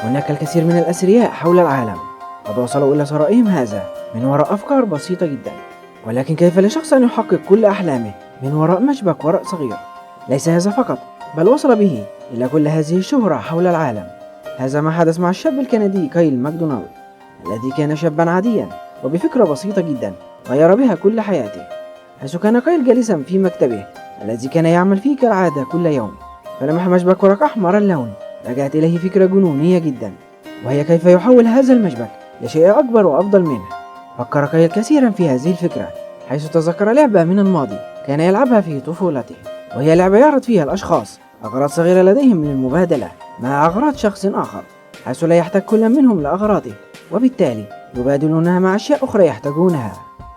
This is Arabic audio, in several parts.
هناك الكثير من الأثرياء حول العالم قد وصلوا إلى ثرائهم هذا من وراء أفكار بسيطة جدا، ولكن كيف لشخص أن يحقق كل أحلامه من وراء مشبك ورق صغير؟ ليس هذا فقط، بل وصل به إلى كل هذه الشهرة حول العالم. هذا ما حدث مع الشاب الكندي كايل ماكدونالد، الذي كان شابا عاديا وبفكرة بسيطة جدا غير بها كل حياته. حيث كان كايل جالسا في مكتبه الذي كان يعمل فيه كالعادة كل يوم، فلمح مشبك ورق أحمر اللون. رجعت إليه فكرة جنونية جدا، وهي كيف يحول هذا المشبك لشيء أكبر وأفضل منه. فكر كايل كثيرا في هذه الفكرة، حيث تذكر لعبة من الماضي كان يلعبها في طفولته، وهي لعبة يعرض فيها الأشخاص أغراض صغيرة لديهم للمبادلة مع أغراض شخص آخر، حيث لا يحتاج كل منهم لأغراضه، وبالتالي يبادلونها مع أشياء أخرى يحتاجونها.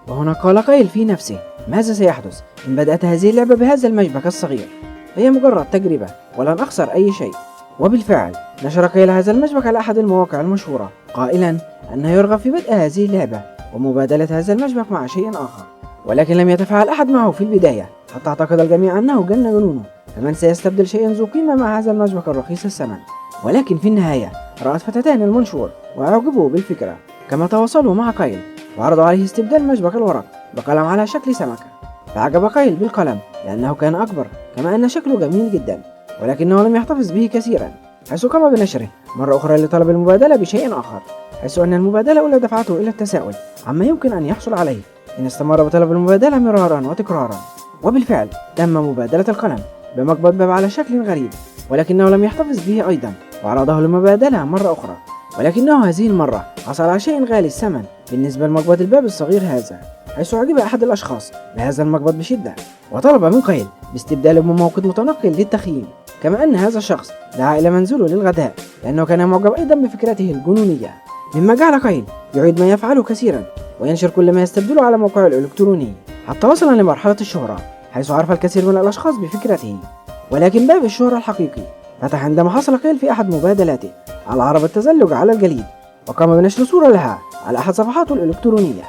وهنا قال كايل في نفسه: ماذا سيحدث إن بدأت هذه اللعبة بهذا المشبك الصغير؟ هي مجرد تجربة ولن أخسر أي شيء. وبالفعل نشر كايل هذا المشبك على أحد المواقع المشهورة، قائلا أنه يرغب في بدء هذه اللعبة ومبادلة هذا المشبك مع شيء آخر، ولكن لم يتفاعل أحد معه في البداية، حتى اعتقد الجميع أنه جنونه، فمن سيستبدل شيء ذو قيمة مع هذا المشبك الرخيص الثمن؟ ولكن في النهاية رأت فتاتان المنشور وأعجبوا بالفكرة، كما تواصلوا مع كايل وعرضوا عليه استبدال مشبك الورق بقلم على شكل سمكة. فعجب كايل بالقلم لأنه كان أكبر، كما أن شكله جميل جدا، ولكنه لم يحتفظ به كثيرا، حيث قام بنشره مرة أخرى لطلب المبادلة بشيء آخر، حيث أن المبادلة أولى دفعته إلى التساؤل عما يمكن أن يحصل عليه إن استمر بطلب المبادلة مرارا وتكرارا. وبالفعل تم مبادلة القلم بمقبض باب على شكل غريب، ولكنه لم يحتفظ به أيضا وعرضه للمبادلة مرة أخرى، ولكنه هذه المرة حصل على شيء غالي الثمن بالنسبة لمقبض الباب الصغير هذا، حيث أعجب أحد الأشخاص بهذا المقبض بشدة وطلب من كايل باستبداله بموقد متنقل للتخييم، كما أن هذا الشخص دعا إلى منزله للغداء لأنه كان معجب أيضا بفكرته الجنونية، مما جعل كايل يعيد ما يفعله كثيرا وينشر كل ما يستبدله على موقعه الإلكتروني، حتى وصل لمرحلة الشهرة، حيث عرف الكثير من الأشخاص بفكرته. ولكن باب الشهرة الحقيقي فتح عندما حصل كايل في أحد مبادلاته على عربة تزلج على الجليد، وقام بنشر صورة لها على أحد صفحاته الإلكترونية،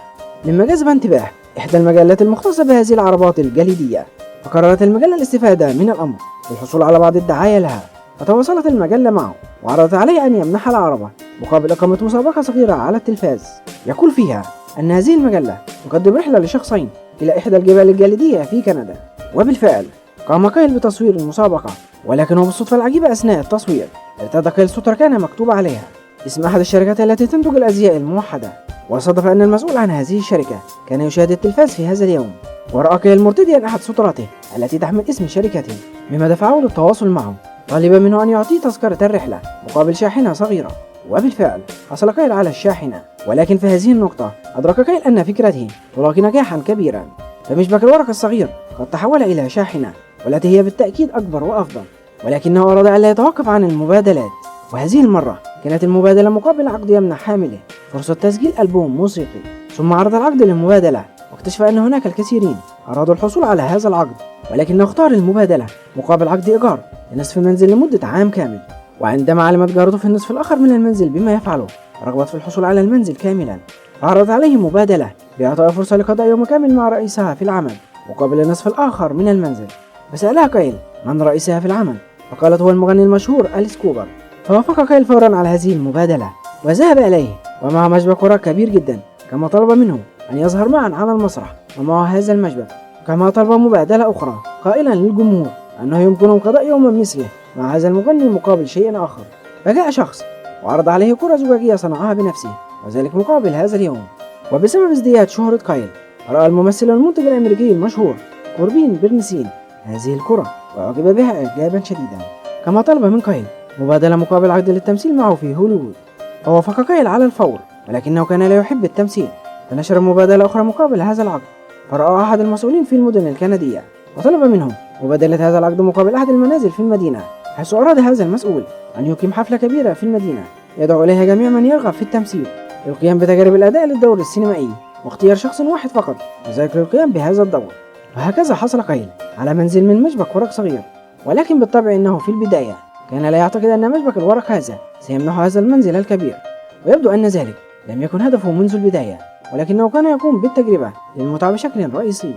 مما جذب انتباه إحدى المجلات المختصة بهذه العربات الجليدية. فقررت المجلة الاستفادة من الأمر للحصول على بعض الدعاية لها، فتواصلت المجلة معه وعرضت عليه أن يمنح العربة مقابل إقامة مسابقة صغيرة على التلفاز يقول فيها أن هذه المجلة تقدم رحلة لشخصين إلى إحدى الجبال الجليدية في كندا. وبالفعل قام كايل بتصوير المسابقة، ولكنه بالصدفة العجيبة أثناء التصوير ارتدى كايل سترة كان مكتوب عليها اسم أحد الشركات التي تنتج الأزياء الموحدة، وصادف أن المسؤول عن هذه الشركة كان يشاهد التلفاز في هذا اليوم، ورأى كايل مرتديا أحد ستراته التي تحمل اسم شركته، مما دفعه للتواصل معه طالبا منه أن يعطيه تذكرة الرحلة مقابل شاحنة صغيرة. وبالفعل حصل كايل على الشاحنة، ولكن في هذه النقطة أدرك كايل أن فكرته تلاقي نجاحا كبيرا، فمشبك الورق الصغير قد تحول إلى شاحنة، والتي هي بالتأكيد أكبر وأفضل، ولكنه أراد ألا يتوقف عن المبادلات، وهذه المرة كانت المبادلة مقابل عقد يمنح حامله فرصة تسجيل ألبوم موسيقي. ثم عرض العقد للمبادلة، واكتشف أن هناك الكثيرين أرادوا الحصول على هذا العقد، ولكنه اختار المبادلة مقابل عقد إيجار لنصف المنزل لمدة عام كامل. وعندما علمت جارته في النصف الآخر من المنزل بما يفعله، رغبت في الحصول على المنزل كاملا، فعرضت عليه مبادلة بإعطاء فرصة لقضاء يوم كامل مع رئيسها في العمل مقابل النصف الآخر من المنزل. فسألها كايل من رئيسها في العمل، فقالت هو المغني المشهور أليس كوبر. فوافق كايل فورا على هذه المبادلة وذهب إليه ومعه مشبك ورق كبير جدا، كما طلب منه أن يظهر معا على المسرح ومعه هذا المشبك، كما طلب مبادلة أخرى قائلا للجمهور أنه يمكنهم قضاء يوما مثله مع هذا المغني مقابل شيء آخر. فجاء شخص وعرض عليه كرة زجاجية صنعها بنفسه، وذلك مقابل هذا اليوم. وبسبب ازدياد شهرة كايل، رأى الممثل والمنتج الأمريكي المشهور كوربين برنسين هذه الكرة وأعجب بها إعجابا شديدا، كما طلب من كايل مبادلة مقابل عقد للتمثيل معه في هوليوود. فوافق كايل على الفور، ولكنه كان لا يحب التمثيل، فنشر مبادلة أخرى مقابل هذا العقد. فرأى أحد المسؤولين في المدن الكندية وطلب منهم مبادلة هذا العقد مقابل أحد المنازل في المدينة، حيث أراد هذا المسؤول أن يقيم حفلة كبيرة في المدينة يدعو إليها جميع من يرغب في التمثيل للقيام بتجارب الأداء للدور السينمائي، واختيار شخص واحد فقط وذلك للقيام بهذا الدور. وهكذا حصل كايل على منزل من مشبك ورق صغير، ولكن بالطبع إنه في البداية كان لا يعتقد أن مشبك الورق هذا سيمنح هذا المنزل الكبير، ويبدو أن ذلك لم يكن هدفه منذ البداية، ولكنه كان يقوم بالتجربة للمتعة بشكل رئيسي.